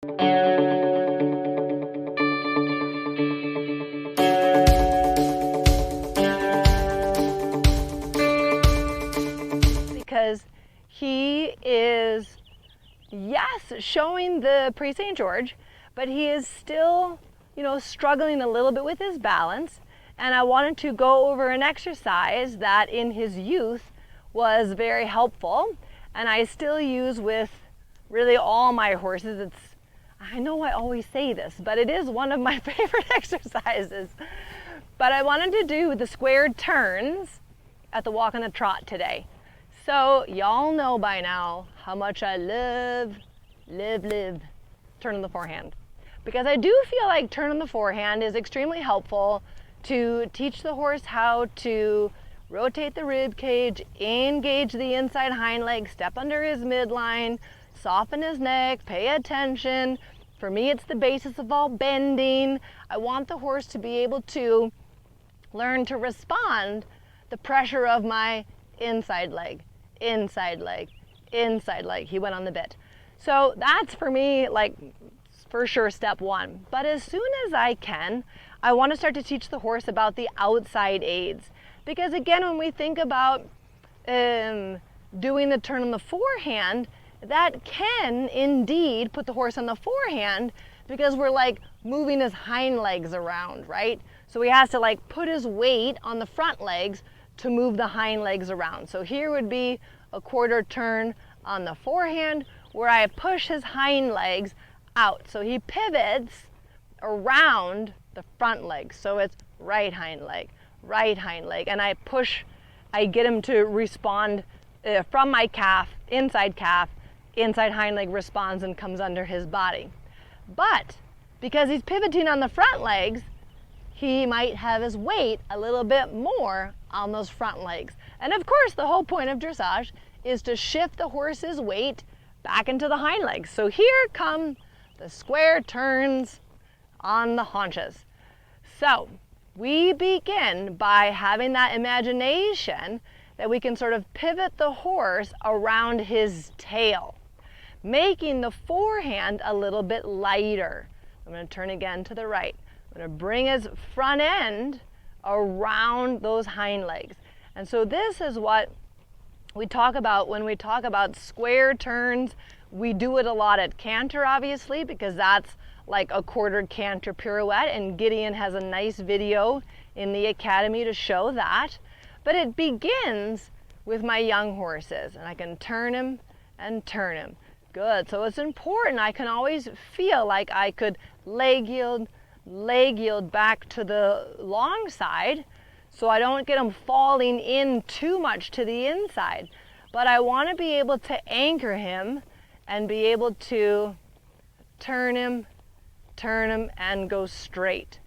Because he is, yes, showing the Pre-St. George, but he is still, struggling a little bit with his balance. And I wanted to go over an exercise that in his youth was very helpful, and I still use with really all my horses. I know I always say this, but it is one of my favorite exercises. But I wanted to do the squared turns at the walk and the trot today. So y'all know by now how much I love turn on the forehand. Because I do feel like turn on the forehand is extremely helpful to teach the horse how to rotate the rib cage, engage the inside hind leg, step under his midline, soften his neck, pay attention. For me, it's the basis of all bending. I want the horse to be able to learn to respond the pressure of my inside leg, inside leg, inside leg. He went on the bit. So that's for me, like, for sure, step one. But as soon as I can, I want to start to teach the horse about the outside aids. Because again, when we think about doing the turn on the forehand, that can indeed put the horse on the forehand because we're like moving his hind legs around, right? So he has to like put his weight on the front legs to move the hind legs around. So here would be a quarter turn on the forehand where I push his hind legs out. So he pivots around the front leg. So it's right hind leg, and I get him to respond from my calf, inside hind leg responds and comes under his body. But because he's pivoting on the front legs, he might have his weight a little bit more on those front legs. And of course, the whole point of dressage is to shift the horse's weight back into the hind legs. So here come the square turns on the haunches. So we begin by having that imagination that we can sort of pivot the horse around his tail, making the forehand a little bit lighter. I'm going to turn again to the right. I'm going to bring his front end around those hind legs. And so this is what we talk about when we talk about square turns. We do it a lot at canter, obviously, because that's like a quarter canter pirouette, and Gideon has a nice video in the academy to show that. But it begins with my young horses, and I can turn him and turn him. Good. So it's important. I can always feel like I could leg yield back to the long side so I don't get him falling in too much to the inside. But I want to be able to anchor him and be able to turn him and go straight.